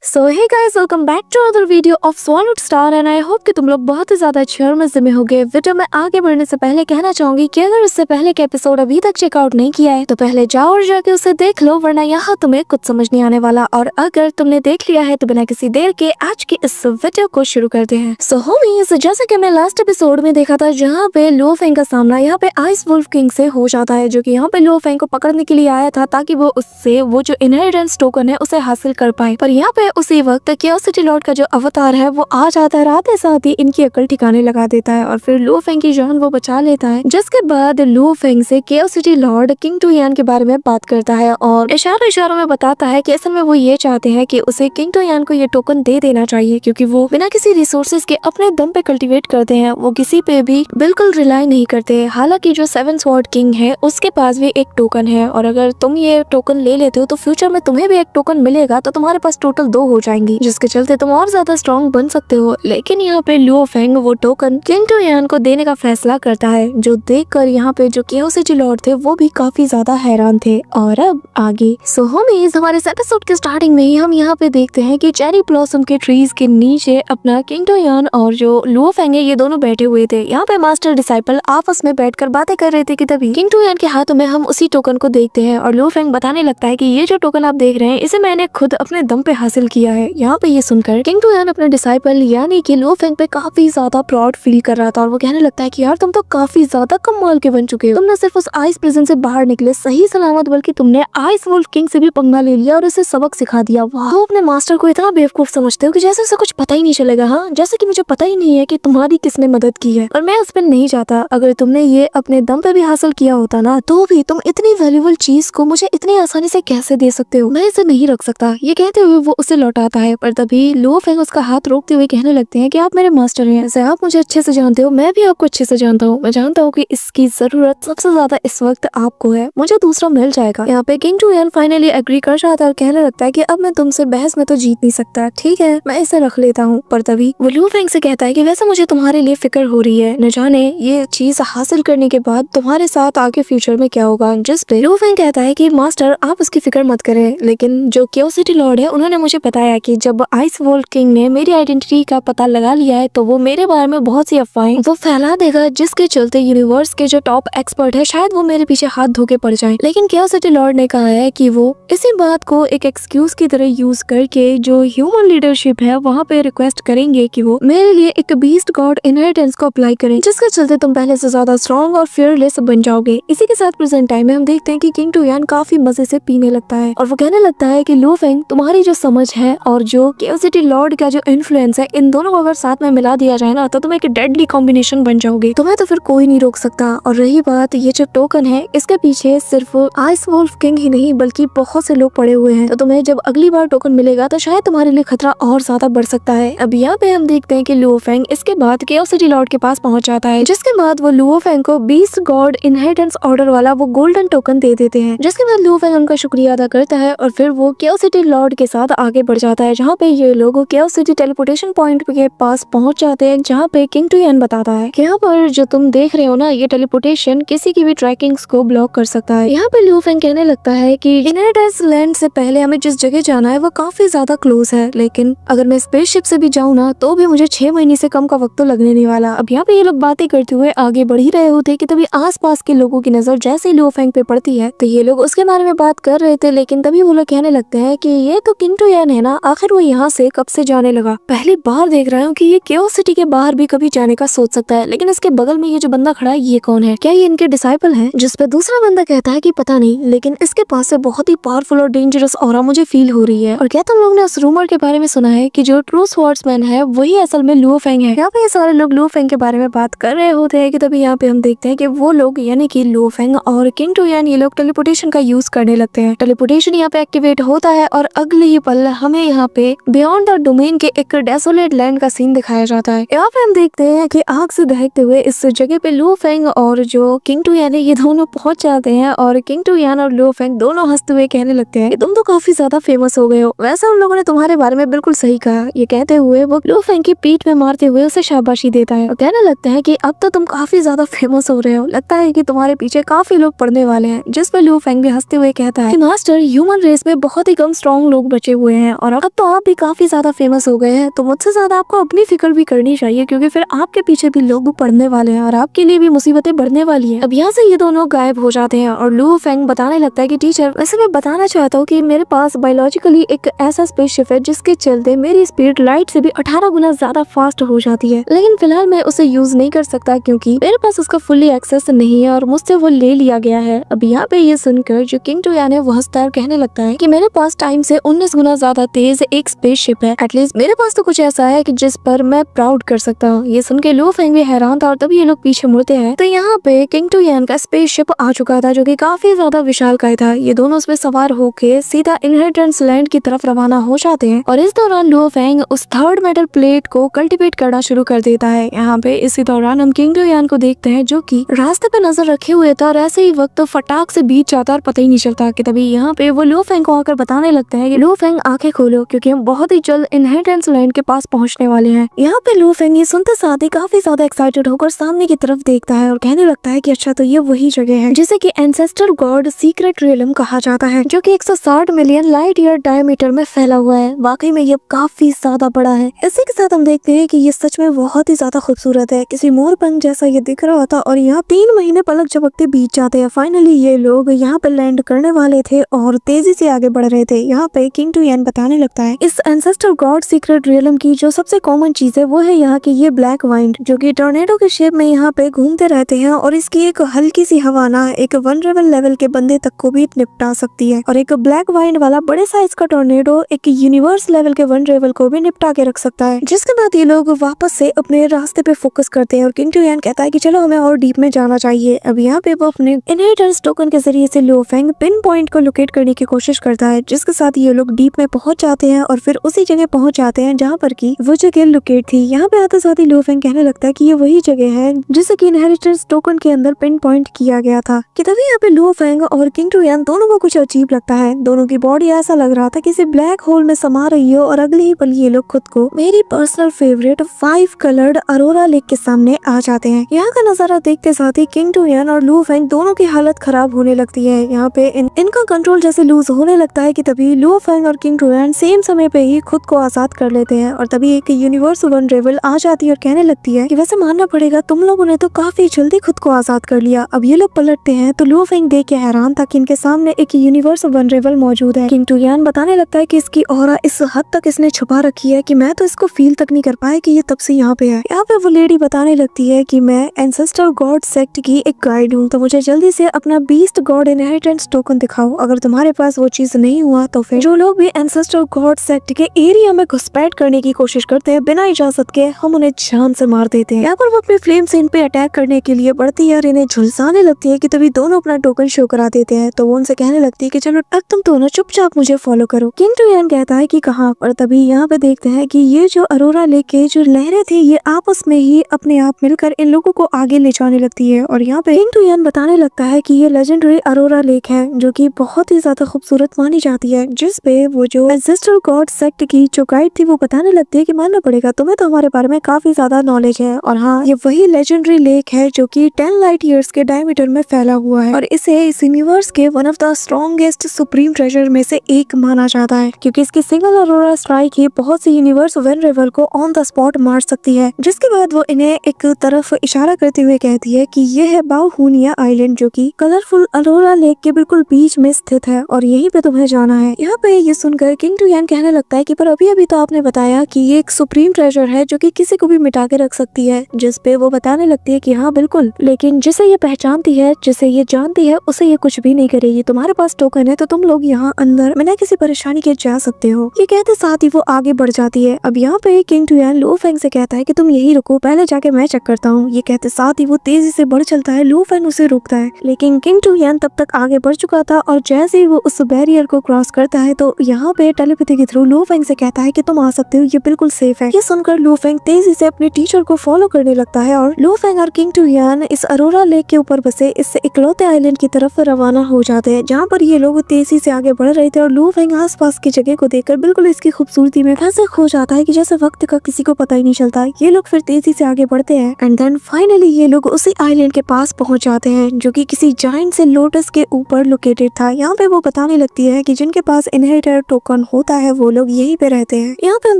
So hey guys, welcome back to other video of swallowed star and I hope कि तुम लोग बहुत ही ज्यादा अच्छे और मजे में होगे। वीडियो में आगे बढ़ने से पहले कहना चाहूंगी कि अगर उससे पहले के एपिसोड अभी तक चेकआउट नहीं किया है तो पहले जाओ और जाके उसे देख लो, वरना यहाँ तुम्हें कुछ समझ नहीं आने वाला। और अगर तुमने देख लिया है तो बिना किसी देर के आज की इस वीडियो को शुरू करते हैं। सो होमीज, जैसे कि हमने लास्ट एपिसोड में देखा था जहाँ पे लो फेंग का सामना यहाँ पे आइस वुल्फ किंग से हो जाता है, जो कि यहाँ पे लो फेंग को पकड़ने के लिए आया था ताकि वो उससे वो जो इनहेरिटेंस टोकन है उसे हासिल कर पाए। पर यहाँ पे उसी वक्त केओस सिटी लॉर्ड का जो अवतार है वो आ जाता है, आते साथ ही इनकी अकल ठिकाने लगा देता है और फिर लो फेंग की जान वो बचा लेता है। जिसके बाद लो फेंग से केओस सिटी लॉर्ड किंग टुयान के बारे में बात करता है और इशारों में बताता है कि असल में वो ये चाहते हैं कि उसे किंग टुयान को ये टोकन दे देना चाहिए, क्योंकि वो बिना किसी रिसोर्सेज के अपने दम पे कल्टीवेट करते हैं, वो किसी पे भी बिल्कुल रिलाई नहीं करते। हालांकि जो सेवन स्वॉर्ड किंग है उसके पास भी एक टोकन है और अगर तुम ये टोकन ले लेते हो तो फ्यूचर में तुम्हें भी एक टोकन मिलेगा, तो तुम्हारे पास टोटल 2 हो जाएंगी, जिसके चलते तुम और ज्यादा स्ट्रॉन्ग बन सकते हो। लेकिन यहाँ पे लो फेंग वो टोकन किंग टुयान को देने का फैसला करता है, जो देखकर यहाँ पे जो केओस सिटी लॉर्ड थे वो भी काफी ज्यादा हैरान थे। और अब आगे सो होमीज, हमारे एपिसोड के स्टार्टिंग में ही हम यहाँ पे देखते हैं कि चेरी ब्लॉसम के ट्रीज के नीचे अपना किंग टुयान और जो लो फेंग है ये दोनों बैठे हुए थे। यहाँ पे मास्टर डिसाइपल आपस में बैठकर बातें कर रहे थे कि तभी किंग टुयान के हाथों में हम उसी टोकन को देखते हैं और लो फेंग बताने लगता है कि ये जो टोकन आप देख रहे हैं इसे मैंने खुद अपने दम पे हासिल किया है। यहाँ पे ये सुनकर किंग टुयान अपने डिसाइपल यानी कि लो फेंग पे काफी ज्यादा प्राउड फील कर रहा था और वो कहने लगता है कि यार तुम तो काफी ज्यादा कमाल के बन चुके हो, तुम न सिर्फ उस आइस प्रिजन से बाहर निकले सही सलामत, बल्कि तुमने आइस वुल्फ किंग से भी पंगा ले लिया और उसे सबक सिखा दिया। वाह, तो अपने मास्टर को इतना बेवकूफ समझते हो कि जैसे उसे कुछ पता ही नहीं चलेगा। हाँ, जैसे कि मुझे पता ही नहीं है कि तुम्हारी किसने मदद की है और मैं उस पर नहीं चाहता। अगर तुमने ये अपने दम पे भी हासिल किया होता ना तो भी तुम इतनी वैल्यूएबल चीज को मुझे इतनी आसानी से कैसे दे सकते हो, मैं इसे नहीं रख सकता। ये कहते हुए वो उसे लौटाता है, पर तभी लो फेंग उसका हाथ रोकते हुए कहने लगते हैं कि आप मेरे मास्टर हैं, जैसे आप मुझे अच्छे से जानते हो मैं भी आपको अच्छे से जानता हूँ। मैं जानता हूँ कि इसकी जरूरत सबसे ज्यादा इस वक्त आपको है, मुझे दूसरा मिल जाएगा। यहाँ पे किंग टुयान फाइनली एग्री कर जाता है और कहने लगता है कि अब मैं तुमसे बहस में तो जीत नहीं सकता, ठीक है मैं इसे रख लेता हूँ। पर तभी वो लो फेंग से कहता है कि वैसे मुझे तुम्हारे लिए फिक्र हो रही है, न जाने ये चीज हासिल करने के बाद तुम्हारे साथ आगे फ्यूचर में क्या होगा। जिस पे लो फेंग कहता है कि मास्टर आप उसकी फिक्र मत करें, लेकिन जो केओस सिटी लॉर्ड है उन्होंने मुझे बताया कि जब आइस वुल्फ किंग ने मेरी आइडेंटिटी का पता लगा लिया है तो वो मेरे बारे में बहुत सी अफवाहें वो फैला देगा, जिसके चलते यूनिवर्स के जो टॉप एक्सपर्ट है शायद वो मेरे पीछे हाथ धो के पड़ जाएं। लेकिन केओस सिटी लॉर्ड ने कहा है कि वो इसी बात को एक एक्सक्यूज की तरह यूज करके जो ह्यूमन लीडरशिप है वहाँ पे रिक्वेस्ट करेंगे कि वो मेरे लिए एक बीस्ट गॉड इनहेरिटेंस को अप्लाई करें, जिसके चलते तुम पहले से ज्यादा स्ट्रॉन्ग और फियरलेस बन जाओगे। इसी के साथ प्रेजेंट टाइम में हम देखते हैं कि किंग टुयान काफी मजे से पीने लगता है और वो कहने लगता है कि लो फेंग तुम्हारी जो समझ है और जो केओस सिटी लॉर्ड का जो इन्फ्लुएंस है इन दोनों को अगर साथ में मिला दिया जाए ना तो तुम एक डेडली कॉम्बिनेशन बन जाओगे, तुम्हें तो फिर कोई नहीं रोक सकता। और रही बात ये जो टोकन है इसके पीछे सिर्फ आइस वुल्फ किंग ही नहीं बल्कि बहुत से लोग पड़े हुए हैं, तो तुम्हें जब अगली बार टोकन मिलेगा तो शायद तुम्हारे लिए खतरा और ज्यादा बढ़ सकता है। अब यहाँ पे हम देखते हैं कि लो फेंग इसके बाद केओस सिटी लॉर्ड के पास पहुंच जाता है, जिसके बाद वो लो फेंग को बीस्ट गॉड इनहेरिटेंस ऑर्डर वाला वो गोल्डन टोकन दे देते हैं, जिसके बाद लो फेंग उनका शुक्रिया अदा करता है और फिर वो केओस सिटी लॉर्ड के साथ आगे बढ़ जाता है, जहाँ पे ये लोग केओस सिटी टेलीपोर्टेशन पॉइंट के पास पहुंच जाते हैं, जहाँ पे किंग टुयान बताता है कि यहाँ पर जो तुम देख रहे हो ना ये टेलीपोर्टेशन किसी की भी ट्रैकिंग्स को ब्लॉक कर सकता है। यहाँ पे लो फेंग कहने लगता है कि इनहेरिटेंस लैंड से पहले हमें जिस जगह जाना है वो काफी ज्यादा क्लोज है, लेकिन अगर मैं स्पेसशिप से भी जाऊँ ना तो भी मुझे 6 महीने से कम का वक्त तो लगने नहीं वाला। अब यहाँ पे ये लोग बातें करते हुए आगे बढ़ ही रहे होते कि तभी आसपास के लोगों की नजर जैसे ही लो फेंग पे पड़ती है तो ये लोग उसके बारे में बात कर रहे थे, लेकिन तभी वो लोग कहने लगते हैं कि ये तो किंग टुयान है ना, आखिर वो यहाँ से कब से जाने लगा। पहली बार देख रहा हूँ कि ये केओस सिटी के बाहर भी कभी जाने का सोच सकता है, लेकिन इसके बगल में ये जो बंदा खड़ा है ये कौन है, क्या ये इनके डिसाइपल है? जिस पे दूसरा बंदा कहता है कि पता नहीं, लेकिन इसके पास से बहुत ही पावरफुल और डेंजरस ऑरा मुझे फील हो रही है। और क्या तुम लोग ने उस रूमर के बारे में सुना है कि जो ट्रू स्वॉर्ड्समैन है वही असल में लो फेंग है? यहाँ पे ये सारे लोग लो फेंग के बारे में बात कर रहे होते हैं कि तभी यहाँ पे हम देखते हैं कि वो लोग यानी कि लो फेंग और किंग टुयान ये लोग टेलीपोर्टेशन का यूज करने लगते हैं। टेलीपोर्टेशन यहाँ पे एक्टिवेट होता है और अगले ही पल हमें यहाँ पे बियॉन्ड द डोमेन के एक डेसोलेट लैंड का सीन दिखाया जाता है। यहाँ पे हम देखते हैं कि आग से दहकते हुए इस जगह पे लो फेंग और जो किंग टुयान है ये दोनों पहुंच जाते हैं और किंग टुयान और लो फेंग दोनों हंसते हुए कहने लगते हैं कि तुम तो काफी ज्यादा फेमस हो गए हो। वैसे उन लोगों ने तुम्हारे बारे में बिल्कुल सही कहा। ये कहते हुए वो लो फेंग की पीठ में मारते हुए उसे शाबाशी देता है और कहने लगता है कि अब तो तुम काफी ज्यादा फेमस हो रहे हो, लगता है कि तुम्हारे पीछे काफी लोग पड़ने वाले हैं। जिस पे लो फेंग भी हंसते हुए कहता है कि मास्टर ह्यूमन रेस में बहुत ही कम स्ट्रॉन्ग लोग बचे हुए हैं और अब तो आप भी काफी ज्यादा फेमस हो गए हैं, तो मुझसे ज्यादा आपको अपनी फिक्र भी करनी चाहिए, क्योंकि फिर आपके पीछे भी लोग पड़ने वाले हैं और आपके लिए भी मुसीबतें बढ़ने वाली है। अब यहाँ से ये दोनों गायब हो जाते हैं और लू फेंग बताने लगता है कि टीचर, वैसे मैं बताना चाहता हूँ कि मेरे पास बायोलॉजिकली एक ऐसा स्पेसशिप है जिसके चलते मेरी स्पीड लाइट से भी 18 गुना ज्यादा फास्ट हो जाती है, लेकिन फिलहाल मैं उसे यूज नहीं कर सकता क्योंकि मेरे पास उसका फुल्ली एक्सेस नहीं है और मुझसे वो ले लिया गया है। अब यहाँ पे ये सुनकर जो किंग टूयान है वो हंसता है, कहने लगता है कि मेरे पास टाइम से 19 गुना ज्यादा तेज एक स्पेसशिप है, एटलीस्ट मेरे पास तो कुछ ऐसा है कि जिस पर मैं प्राउड कर सकता हूँ। ये सुन के लू फेंग भी हैरान था और तभी ये लोग पीछे मुड़ते हैं तो यहाँ पे किंग टूयान का स्पेसशिप आ चुका था, जो कि काफी ज्यादा विशालकाय था। ये दोनों उसमें सवार होके सीधा इनहेरिटेंस लैंड की तरफ रवाना हो जाते हैं और इस दौरान लू फेंग उस थर्ड मेटल प्लेट को कल्टीवेट करना शुरू कर देता है। यहाँ पे इसी दौरान हम किंग टूयान को देखते हैं जो कि रास्ते पे नजर रखे हुए था और ऐसे ही वक्त फटाक से बीत जाता और पता ही नहीं चलता कि तभी यहाँ पे वो लू फेंग को आकर बताने लगता है कि लू फेंग आंखें खोलो, क्योंकि हम बहुत ही जल्द इनहेरिटेंस लैंड के पास पहुंचने वाले हैं। यहाँ पे लू फेंग ये सुनते साथ ही काफी ज्यादा एक्साइटेड होकर सामने की तरफ देखता है और कहने लगता है कि अच्छा तो ये वही जगह है जिसे कि एंसेस्टर गॉड सीक्रेट रियलम कहा जाता है, जो कि 160 मिलियन लाइट ईयर डायमीटर में फैला हुआ है। वाकई में ये काफी ज्यादा बड़ा है। इसी के साथ हम देखते हैं कि ये सच में बहुत ही ज्यादा खूबसूरत है, किसी मोर पंख जैसा ये दिख रहा था और यहाँ 3 महीने पलक झपकते बीत जाते हैं। फाइनली ये लोग यहाँ पे लैंड करने वाले थे और तेजी से आगे बढ़ रहे थे। यहाँ पे किंग टूयान बताने लगता है इस एंसेस्टर गॉड सीक्रेट रियलम की जो सबसे कॉमन चीज है वो है यहाँ की ये ब्लैक वाइंड, जो कि टॉर्नेडो के शेप में यहाँ पे घूमते रहते हैं और इसकी एक हल्की सी हवा ना एक वनरेबल लेवल के बंदे तक को भी निपटा सकती है, और एक ब्लैक वाइंड वाला बड़े साइज का टॉर्नेडो एक यूनिवर्स लेवल के वनरेबल को भी निपटा के रख सकता है। जिसके बाद ये लोग वापस से अपने रास्ते पे फोकस करते हैं और किंग टूयान कहता है कि चलो हमें और डीप में जाना चाहिए। अब यहाँ पे वो अपने इनहेरिटेंस टोकन के जरिए से लू फेंग पिन पॉइंट को लोकेट करने की कोशिश करता है, जिसके साथ ये लोग डीप में पहुंच जाते हैं और फिर उसी जगह पहुंच जाते हैं जहाँ पर की वो जगह लोकेट थी। यहाँ पे आते साथ ही लू फेंग कहने लगता है कि ये वही जगह है जिसे की इनहेरिटेंस टोकन के अंदर पिन पॉइंट किया गया था। कि तभी यहाँ पे लू फेंग और किंग टूयान दोनों को कुछ अजीब लगता है। दोनों की बॉडी ऐसा लग रहा था किसी ब्लैक होल में समा रही हो और अगले ही पल ये लोग खुद को मेरी personal favourite 5 coloured Arora lake के सामने आ जाते हैं। यहाँ का नजारा देखते साथ ही किंग टूयान और लू फेंग दोनों की हालत खराब होने लगती है। यहाँ पे इनका कंट्रोल जैसे लूज होने लगता है कि तभी लू फेंग और किंग टूयान सेम समय पे ही खुद को आजाद कर लेते हैं और तभी एक यूनिवर्स वनरेबल आ जाती है और कहने लगती है कि वैसे मानना पड़ेगा तुम लोगों ने तो काफी जल्दी खुद को आजाद कर लिया। अब ये लोग पलटते हैं तो लू फेंग देख के हैरान था कि इनके सामने एक यूनिवर्स वनरेबल मौजूद है। किंग टूयान बताने लगता है कि इसकी ऑरा इस हद तक इसने छुपा रखी है कि मैं तो इसको फील तक नहीं कर पाया कि ये तब से यहाँ पे है। यहाँ पे वो लेडी बताने लगती है कि मैं एंसेस्टर गॉड सेक्ट की एक गाइड हूँ, तो मुझे जल्दी से अपना बीस्ट गॉड इनहेरिटेंस टोकन दिखाओ। अगर तुम्हारे पास वो चीज नहीं हुआ तो फिर जो लोग भी एंसेस्टर गॉड सेक्ट के एरिया में घुसपैठ करने की कोशिश करते हैं बिना इजाजत के हम उन्हें जान से मार देते हैं। यहाँ पर वो अपने फ्लेम से इन पे अटैक करने के लिए बढ़ती है और इन्हें झुलसाने लगती है कि तभी दोनों अपना टोकन शो करा देते हैं। तो वो उनसे कहने लगती है कि चलो अब तुम दोनों चुपचाप मुझे फॉलो करो। किंग टूयान कहता है कि कहाँ पर, तभी यहाँ पे देखते हैं कि ये जो अरोरा लेक के जो लहरें थी ये आपस में ही अपने आप मिलकर इन लोगों को आगे ले जाने लगती है। और यहाँ पे किंग टूयान बताने लगता है कि ये लेजेंडरी अरोरा लेक है जो कि बहुत ही ज्यादा खूबसूरत मानी जाती है, जिस पे वो जो एंसेस्टर गॉड सेक्ट की जो गाइड थी वो बताने लगती है कि मानना पड़ेगा तुम्हें तो हमारे बारे में काफी ज्यादा नॉलेज है। और हाँ, ये वही लेजेंडरी लेक है जो कि 10 लाइट ईयर्स के डायमीटर में फैला हुआ है और इसे इस यूनिवर्स के one of the strongest supreme treasure में से एक माना जाता है, क्योंकि इसकी सिंगल अरोरा स्ट्राइक ही बहुत सी यूनिवर्स वनरेबल को ऑन द स्पॉट मार सकती है। जिसके बाद वो इन्हें एक तरफ इशारा करते हुए कहती है कि ये है बाओहुनिया आइलैंड जो कि कलरफुल अरोरा लेक के बिल्कुल बीच में स्थित है और यहीं पे तुम्हें जाना है। यहाँ पे ये सुनकर किंग टूयान कहने लगता है कि पर अभी तो आपने बताया कि ये एक सुप्रीम ट्रेजर है जो कि किसी को भी मिटा के रख सकती है। जिस पे वो बताने लगती है कि हाँ बिल्कुल, लेकिन जिसे ये पहचानती है, जिसे ये जानती है, उसे ये कुछ भी नहीं करेगी। तुम्हारे पास टोकन है तो तुम लोग यहाँ अंदर बिना किसी परेशानी के जा सकते हो। ये कहते साथ ही वो आगे बढ़ जाती है। अब यहाँ पे किंग टूयान लू फेंग से कहता है कि तुम यही रुको, पहले जाके मैं चेक करता हूँ। ये कहते साथ ही वो तेजी से बढ़ चलता है। लू फेंग उसे रोकता है, लेकिन किंग टूयान तब तक आगे बढ़ चुका था और जैसे ही वो उस बैरियर को क्रॉस करता है तो यहाँ पे टेलीपैथी के थ्रू लू फेंग से कहता है कि तुम आ सकते हो, ये बिल्कुल सेफ है। ये सुनकर लू फेंग तेजी से अपने टीचर को फॉलो करने लगता है और लू फेंग और किंग टूयान इस अरोरा लेक के ऊपर बसे इस इकलौते आइलैंड की तरफ रवाना हो जाते हैं, जहाँ पर ये लोग तेजी से आगे बढ़ रहे थे और लू फेंग आसपास की जगह को देखकर बिल्कुल इसकी खूबसूरती में ऐसे खो जाता है कि जैसे वक्त का किसी को पता ही नहीं चलता। ये लोग फिर तेजी से आगे बढ़ते हैं एंड देन फाइनली ये लोग उसी आइलैंड के पास पहुंच जाते हैं जो कि किसी जायंट से लोटस के ऊपर लोकेटेड था। यहाँ पे वो बताने लगती है कि जिनके पास इनहेरिटर टोकन वन होता है वो लोग यहीं पे रहते हैं। यहाँ पे हम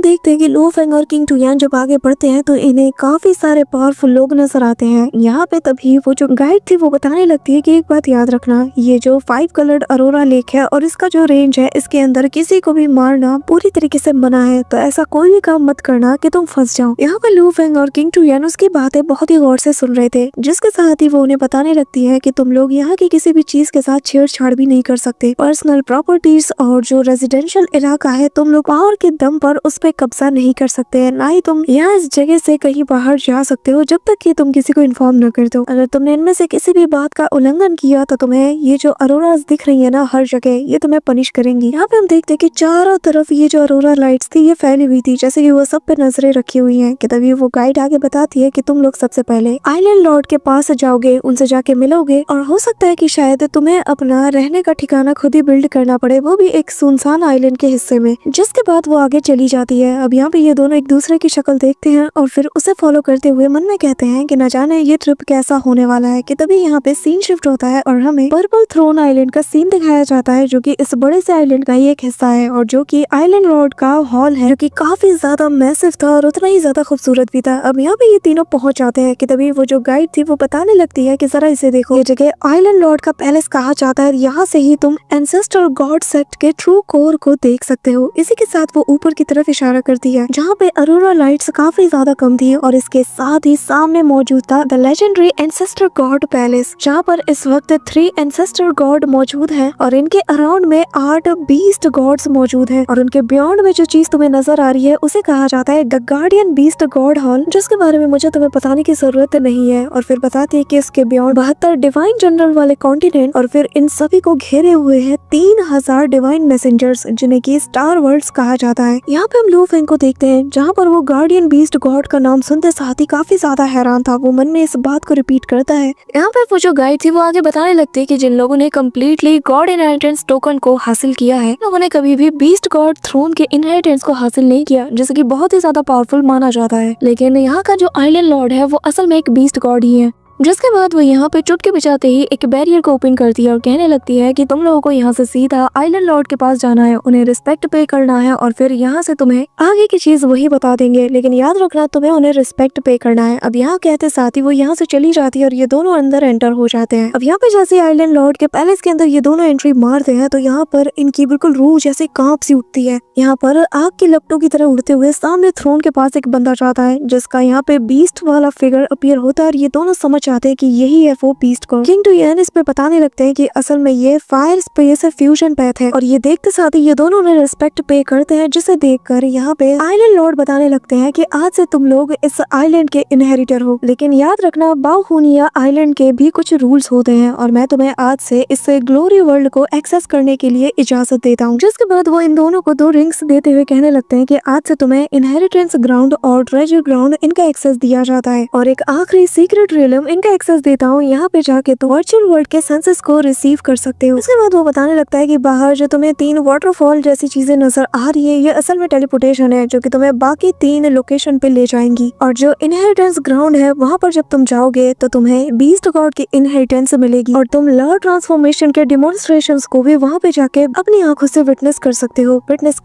देखते हैं कि लो फेंग और किंग टुयान जब आगे बढ़ते हैं तो इन्हें काफी सारे पावरफुल लोग नजर आते हैं। यहाँ पे तभी वो जो गाइड थी वो बताने लगती है कि एक बात याद रखना, ये जो 5 कलर्ड अरोरा लेक है और इसका जो रेंज है इसके अंदर किसी को भी मारना पूरी तरीके से मना है, तो ऐसा कोई भी काम मत करना कि तुम फंस जाओ। यहाँ पे लू फेंग और किंग टुयान उसकी बातें बहुत ही गौर से सुन रहे थे, जिसके साथ ही वो उन्हें बताने लगती है कि तुम लोग यहाँ की किसी भी चीज के साथ छेड़छाड़ भी नहीं कर सकते। पर्सनल प्रॉपर्टीज और जो रेजिडेंशियल इलाका है तुम लोग पावर के दम पर उस पर कब्जा नहीं कर सकते, ना ही तुम यहाँ इस जगह से कहीं बाहर जा सकते हो जब तक कि तुम किसी को इन्फॉर्म न कर दो। अगर तुमने इनमें से किसी भी बात का उल्लंघन किया तो तुम्हें ये जो अरोरास दिख रही है ना हर जगह, ये तुम्हें पनिश करेंगी। यहाँ पे हम देखते हैं कि चारों तरफ ये जो अरोरा लाइट्स थी ये फैली हुई थी, जैसे कि वो सब पे नजरें रखी हुई हैं। कि तभी वो गाइड आगे बताती है कि तुम लोग सबसे पहले आइलैंड लॉर्ड के पास जाओगे, उनसे जाके मिलोगे और हो सकता है कि शायद तुम्हें अपना रहने का ठिकाना खुद ही बिल्ड करना पड़े, वो भी एक सुनसान आइलैंड के हिस्से में। जिसके बाद वो आगे चली जाती है। अब यहाँ पे ये दोनों एक दूसरे की शक्ल देखते हैं और फिर उसे फॉलो करते हुए मन में कहते हैं कि न जाने ये ट्रिप कैसा होने वाला है। कि तभी यहाँ पे सीन शिफ्ट होता है और हमें पर्पल थ्रोन आइलैंड का सीन दिखाया जाता है, जो कि इस बड़े से आइलैंड का ही एक हिस्सा है और जो कि आइलैंड लॉर्ड का हॉल है, जो कि काफी ज्यादा मैसिव था और उतना ही ज्यादा खूबसूरत भी था। अब यहाँ पे ये तीनों पहुंच जाते हैं। कि तभी वो जो गाइड थी वो बताने लगती है कि जरा इसे देखो, ये जगह आइलैंड लॉर्ड का पैलेस कहा जाता है। यहाँ से ही तुम एंसेस्टर गॉड सेक्ट के ट्रू कोर को देख सकते हो। इसी के साथ वो ऊपर की तरफ इशारा करती है जहाँ पे अरोरा लाइट्स काफी ज्यादा कम थी और इसके साथ ही सामने मौजूद था the legendary ancestor God palace, जहाँ पर इस वक्त 3 एंसेस्टर गॉड मौजूद है और इनके अराउंड में 8 बीस्ट गॉड्स मौजूद है। और उनके बियॉन्ड में जो चीज तुम्हें नजर आ रही है उसे कहा जाता है the guardian beast God hall, जिसके बारे में मुझे तुम्हें बताने की जरूरत नहीं है। और फिर बताती है कि इसके बियॉन्ड 72 डिवाइन जनरल वाले कॉन्टिनेंट और फिर इन सभी को घेरे हुए है 3000 डिवाइन मैसेंजर्स, जिन्हें की स्टार वर्ल्ड्स कहा जाता है। यहाँ पे हम लू फेंग को देखते हैं जहाँ पर वो गार्डियन बीस्ट गॉड का नाम सुनते साथ ही काफी ज्यादा हैरान था। वो मन में इस बात को रिपीट करता है। यहाँ पर वो जो गाइड थी वो आगे बताने लगती है कि जिन लोगों ने कम्प्लीटली गॉड इनहेरिटेंस टोकन को हासिल किया है, लोगों ने कभी भी बीस्ट गॉड थ्रोन के इनहेरिटेंस को हासिल नहीं किया, जैसे कि बहुत ही ज्यादा पावरफुल माना जाता है। लेकिन यहाँ का जो आइलैंड लॉर्ड है वो असल में एक बीस्ट गॉड ही है। जिसके बाद वो यहाँ पे चुटकी बजाते ही एक बैरियर को ओपन करती है और कहने लगती है कि तुम लोगों को यहाँ से सीधा आइलैंड लॉर्ड के पास जाना है, उन्हें रिस्पेक्ट पे करना है और फिर यहाँ से तुम्हें आगे की चीज वही बता देंगे, लेकिन याद रखना तुम्हें उन्हें रिस्पेक्ट पे करना है। अब यहाँ कहते साथ ही वो यहाँ से चली जाती है और ये दोनों अंदर एंटर हो जाते हैं। अब यहाँ पे जैसे आइलैंड लॉर्ड के पैलेस के अंदर ये दोनों एंट्री मारते हैं तो यहाँ पर इनकी बिल्कुल रूह जैसे कांप सी उठती है। यहाँ पर आग की लपटों की तरह उड़ते हुए सामने थ्रोन के पास एक बंदा जाता है, जिसका यहाँ पे बीस्ट वाला फिगर अपीयर होता है और ये दोनों समझ जाते हैं कि यही है वो बीस्ट को। किंग टुयान इस पे बताने लगते हैं कि असल में ये फायर स्पेस फ्यूजन पैथ है और ये देखते साथ ही ये दोनों ने रिस्पेक्ट पे करते हैं, जिसे देखकर यहाँ पे आइलैंड लॉर्ड बताने लगते हैं कि आज से तुम लोग इस आइलैंड के इनहेरिटर हो, लेकिन याद रखना बाओहुनिया आइलैंड के भी कुछ रूल्स होते हैं और मैं तुम्हें आज से इस ग्लोरी वर्ल्ड को एक्सेस करने के लिए इजाजत देता हूँ। जिसके बाद वो इन दोनों को 2 रिंग्स देते हुए कहने लगते हैं कि आज से तुम्हें इनहेरिटेंस ग्राउंड और ट्रेजर ग्राउंड इनका एक्सेस दिया जाता है और एक आखिरी सीक्रेट रियलम इनका एक्सेस देता हूँ। यहाँ पे जाके तुम वर्चुअल वर्ल्ड के सेंसेस को रिसीव कर सकते हो। उसके बाद वो बताने लगता है कि बाहर जो तुम्हें 3 वाटरफॉल जैसी चीजें नजर आ रही है ये असल में टेलीपोर्टेशन है, जो कि तुम्हें बाकी 3 लोकेशन पे ले जाएंगी। और जो इनहेरिटेंस ग्राउंड है वहाँ पर जब तुम जाओगे तो तुम्हें बीस्ट गॉड की इनहेरिटेंस मिलेगी और तुम लॉर्ड ट्रांसफॉर्मेशन के डेमोन्स्ट्रेशंस को भी वहाँ पे जाके अपनी आंखों से विटनेस कर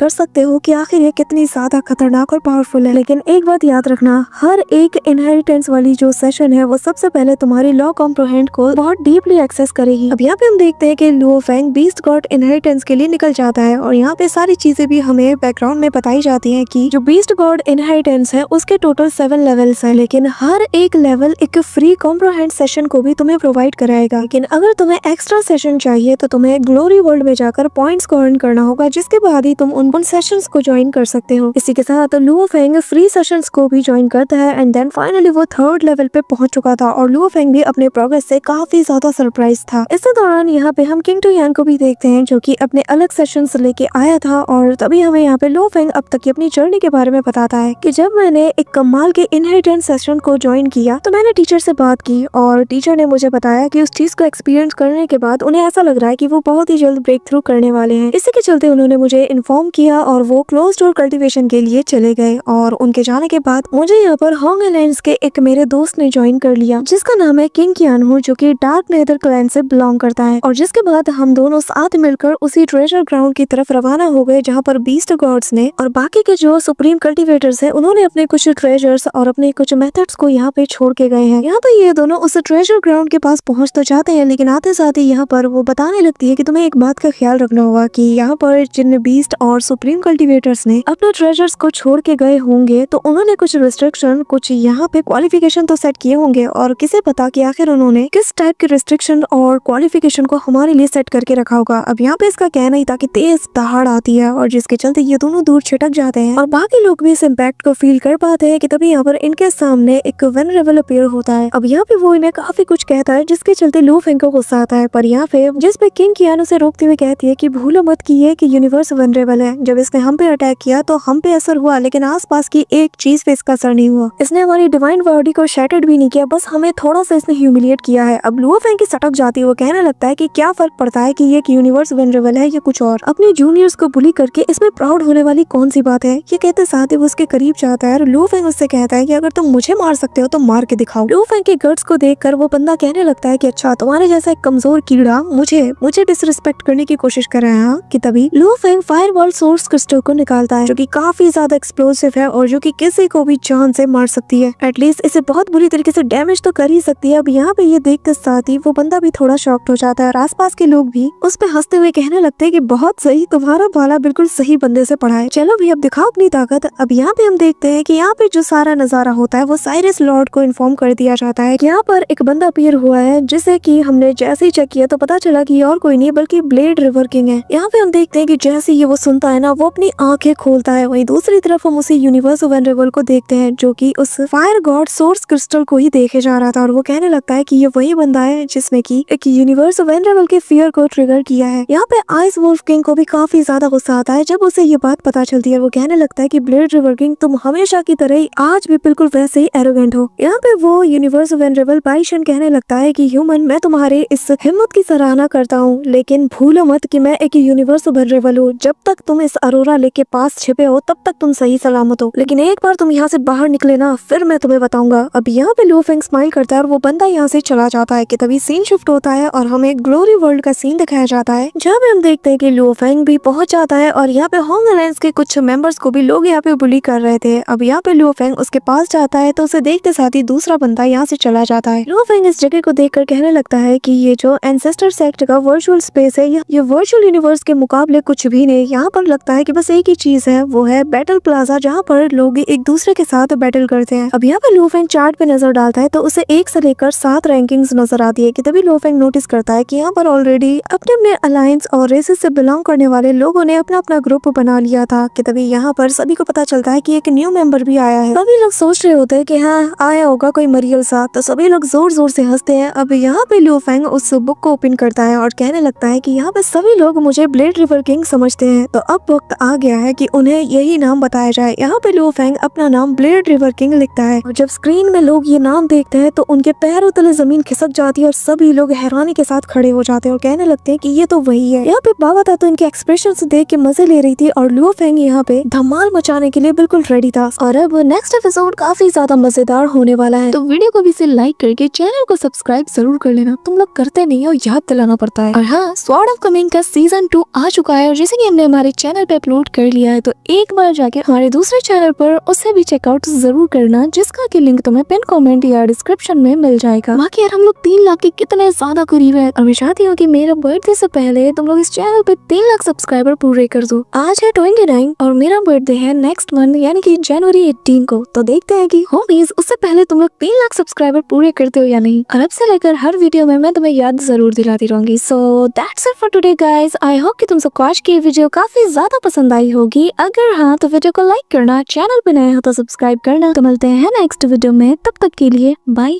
सकते हो कि आखिर ये कितनी ज्यादा खतरनाक और पावरफुल है। लेकिन एक बात याद रखना, हर एक इनहेरिटेंस वाली जो सेशन है वो सबसे पहले तुम्हारी लॉ कॉम्प्रोहेंड को बहुत डीपली एक्सेस करेगी। अब यहाँ पे हम देखते हैं कि Luo Feng beast God inheritance के लिए निकल जाता है और यहाँ पे सारी चीजें भी हमें बैकग्राउंड में बताई जाती हैं कि जो बीस्ट गॉड इनहेरिटेंस है उसके टोटल 7 लेवल्स हैं, लेकिन हर एक लेवल एक फ्री कॉम्प्रोहेंड सेशन को भी तुम्हें प्रोवाइड कराएगा। लेकिन अगर तुम्हें एक्स्ट्रा सेशन चाहिए तो तुम्हें ग्लोरी वर्ल्ड में जाकर पॉइंट्स को अर्न करना होगा, जिसके बाद ही तुम उन सेशंस को ज्वाइन कर सकते हो। इसी के साथ लुओ फेंग फ्री सेशंस को भी ज्वाइन करता है एंड देन फाइनली वो 3rd लेवल पे पहुंच चुका था और लुओ फेंग भी अपने प्रोग्रेस से काफी ज्यादा सरप्राइज था। इस दौरान यहाँ पे हम किंग टुयान को भी देखते हैं जो कि अपने अलग सेशंस लेके आया था और तभी हमें यहाँ पे लुओ फेंग अब तक की अपनी जर्नी के बारे में बताता है कि जब मैंने एक कमाल के इनहेरिटेंस सेशन को ज्वाइन किया तो मैंने टीचर से बात की और टीचर ने मुझे बताया कि उस चीज को एक्सपीरियंस करने के बाद उन्हें ऐसा लग रहा है कि वो बहुत ही जल्द ब्रेक थ्रू करने वाले हैं। इसी के चलते उन्होंने मुझे इन्फॉर्म किया और वो क्लोज डोर कल्टीवेशन के लिए चले गए और उनके जाने के बाद मुझे यहाँ पर होंग आइलैंड्स के एक मेरे दोस्त ने ज्वाइन कर लिया, जिस जिसका नाम है किंग कियानू, जो कि डार्क नेदर क्लैन से बिलोंग करता है। और जिसके बाद हम दोनों साथ मिलकर उसी ट्रेजर ग्राउंड की तरफ रवाना हो गए, जहाँ पर बीस्ट गॉड्स ने और बाकी के जो सुप्रीम कल्टीवेटर्स हैं उन्होंने अपने कुछ ट्रेजर्स और अपने कुछ मेथड्स को यहाँ पे छोड़ के गए हैं। यहाँ पे ये दोनों उस ट्रेजर ग्राउंड के पास पहुंच तो जाते हैं, लेकिन आते साथ ही यहाँ पर वो बताने लगती है कि तुम्हें एक बात का ख्याल रखना होगा कि यहाँ पर जिन बीस्ट और सुप्रीम कल्टीवेटर्स ने अपने ट्रेजर्स को छोड़ के गए होंगे तो उन्होंने कुछ रिस्ट्रिक्शन, कुछ यहाँ पे क्वालिफिकेशन तो सेट किए होंगे, और किसे पता कि आखिर उन्होंने किस टाइप के रिस्ट्रिक्शन और क्वालिफिकेशन को हमारे लिए सेट करके रखा होगा। अब यहाँ पे इसका कहना ही था कि तेज दहाड़ आती है और जिसके चलते ये दोनों दूर छिटक जाते हैं और बाकी लोग भी इस इम्पैक्ट को फील कर पाते हैं कि तभी यहाँ पर इनके सामने एक वेनरेबल अपीयर होता है। अब यहाँ पे वो इन्हें काफी कुछ कहता है, जिसके चलते लू फेंग को गुस्सा आता है, पर यहाँ पे जिसपे किंग कियानू से रोकते हुए कहती है कि भूलो मत कि ये कि यूनिवर्स वेनरेबल है। जब इसने हम पे अटैक किया तो हम पे असर हुआ, लेकिन आसपास की एक चीज पे इसका असर नहीं हुआ। इसने हमारी डिवाइन बॉडी को शैटर्ड भी नहीं किया, बस हमें थोड़ा सा इसने ह्यूमिलिएट किया है। अब लू फेंग की सटक जाती है, वो कहने लगता है कि क्या फर्क पड़ता है कि ये यूनिवर्स वेनरेबल है या कुछ और। अपने जूनियर्स को बुली करके इसमें प्राउड होने वाली कौन सी बात है। ये कहते साथ ही वो उसके करीब जाता है और लू फेंग उससे कहता है कि अगर तुम मुझे मार सकते हो तो मार के दिखाओ। लू फेंग के गट्स को देखकर वो बंदा कहने लगता है कि अच्छा, तुम्हारे जैसा एक कमजोर कीड़ा मुझे डिसरिस्पेक्ट करने की कोशिश कर रहा है कि तभी लू फेंग फायरबॉल सोर्स क्रिस्टल को निकालता है, जो कि काफी ज्यादा एक्सप्लोसिव है और जो कि किसी को भी जान से मार सकती है। एटलीस्ट इसे बहुत बुरी तरीके से डैमेज तो कर ही सकती है। अब यहाँ पे ये देखते साथ ही वो बंदा भी थोड़ा शॉक्ड हो जाता है और आसपास के लोग भी उस पे हंसते हुए कहने लगते हैं कि बहुत सही, तुम्हारा भाला बिल्कुल सही बंदे से पड़ा है, चलो भी अब दिखाओ अपनी ताकत। अब यहाँ पे हम देखते हैं कि यहाँ पे जो सारा नजारा होता है वो साइरस लॉर्ड को इन्फॉर्म कर दिया जाता है कि यहाँ पर एक बंदा अपीयर हुआ है, जिसे कि हमने जैसे ही चेक किया तो पता चला कि और कोई नहीं बल्कि ब्लेड रिवर किंग है। यहाँ पे हम देखते हैं कि जैसे ही वो सुनता है ना, वो अपनी आंखें खोलता है। वहीं दूसरी तरफ हम उसी यूनिवर्स वेनरेबल को देखते हैं, जो कि उस फायर गॉड सोर्स क्रिस्टल को ही देखे जा रहा था, और वो कहने लगता है कि ये वही बंदा है जिसने की एक यूनिवर्स वेनरेबल के फियर को ट्रिगर किया है। यहाँ पे आइस वुल्फ किंग को भी काफी ज्यादा गुस्सा आता है जब उसे ये बात पता चलती है। वो कहने लगता है कि ब्लेड रिवर किंग, तुम हमेशा की तरह ही आज भी बिल्कुल वैसे ही एरोगेंट हो। यहाँ पे वो यूनिवर्स वेनरेबल बाइशन कहने लगता है कि ह्यूमन, मैं तुम्हारे इस हिम्मत की सराहना करता हूँ, लेकिन भूलो मत कि मैं एक यूनिवर्स वेनरेबल हूँ। जब तक तुम इस अरोरा लेक के पास छिपे हो तब तक तुम सही सलामत हो, लेकिन एक बार तुम यहाँ से बाहर निकले ना, फिर मैं तुम्हें बताऊंगा। अब यहाँ पे लू फेंग स्माइल करता है और वो बंदा यहाँ से चला जाता है कि तभी सीन शिफ्ट होता है और हमें ग्लोरी वर्ल्ड का सीन दिखाया जाता है, जहाँ पे हम देखते हैं कि लू फेंग भी पहुंच जाता है और यहाँ पे होंग अलायंस के कुछ मेंबर्स को भी लोग यहाँ पे बुली कर रहे थे। अब यहाँ पे लू फेंग उसके पास जाता है तो उसे देखते साथ ही दूसरा बंदा यहाँ से चला जाता है। लू फेंग इस जगह को देखकर कहने लगता है कि ये जो एंसेस्टर सेक्ट का वर्चुअल स्पेस है, ये वर्चुअल यूनिवर्स के मुकाबले कुछ भी नहीं। यहाँ पर लगता है कि बस एक ही चीज है, वो है बैटल प्लाजा, जहाँ पर लोग एक दूसरे के साथ बैटल करते हैं। अब यहाँ पे लू फेंग चार्ट पे नजर डालता है तो उसे 1 से लेकर 7 रैंकिंग्स नजर आती है कि तभी लू फेंग नोटिस करता है कि यहाँ पर ऑलरेडी अपने अपने अलायंस और रेसेस से बिलोंग करने वाले लोगों ने अपना अपना ग्रुप बना लिया था। कि तभी यहाँ पर सभी को पता चलता है कि एक न्यू मेंबर भी आया है। सभी लोग सोच रहे होते हैं कि हाँ, आया होगा कोई मरियल सा, तो सभी लोग जोर जोर से हंसते हैं। अब यहाँ पे लू फेंग उस बुक को ओपन करता है और कहने लगता है कि यहाँ पे सभी लोग मुझे ब्लेड रिवर किंग समझते हैं, तो अब वक्त आ गया है कि उन्हें यही नाम बताया जाए। यहाँ पे लू फेंग अपना नाम ब्लेड रिवर किंग लिखता है और जब स्क्रीन में लोग ये नाम देखते हैं तो उनके पैरों तले जमीन खिसक जाती है और सभी लोग हैरानी के साथ खड़े हो जाते हैं और कहने लगते हैं कि ये तो वही है। यहाँ पे बाबा था तो इनके एक्सप्रेशंस देख के मजे ले रही थी और लू फेंग यहाँ पे धमाल मचाने के लिए बिल्कुल रेडी था। और अब नेक्स्ट एपिसोड काफी ज्यादा मजेदार होने वाला है, तो वीडियो को भी से लाइक करके चैनल को सब्सक्राइब जरूर कर लेना। तुम लोग करते नहीं हो, याद दिलाना पड़ता है। और हाँ, स्वॉर्ड ऑफ कमिंग का सीजन 2 आ चुका है और जैसे कि हमने हमारे चैनल पे अपलोड कर लिया है, तो एक बार जाके हमारे दूसरे चैनल पर उसे भी चेकआउट जरूर करना, जिसका की लिंक तुम्हें पिन कमेंट या डिस्क्रिप्शन में मिल जाएगा। बाकी यार, हम लोग 3 लाख के कितने ज्यादा करीब है और मैं चाहती हूँ कि मेरा बर्थडे से पहले तुम लोग इस चैनल पे 3 लाख सब्सक्राइबर पूरे कर दो। आज है 29 और मेरा बर्थडे है नेक्स्ट मंथ यानी कि जनवरी 18 को, तो देखते हैं कि होमीज उससे पहले तुम लोग 3 लाख सब्सक्राइबर पूरे करते हो या नहीं। और अब से लेकर हर वीडियो में मैं तुम्हें याद जरूर दिलाती रहूंगी। So that's it for today guys. I hope कि तुम सबको आज की वीडियो काफी ज्यादा पसंद आई होगी। अगर हाँ तो वीडियो को लाइक करना, चैनल पे नए हो तो सब्सक्राइब करना। तो मिलते हैं नेक्स्ट वीडियो में, तब तक के लिए बाय।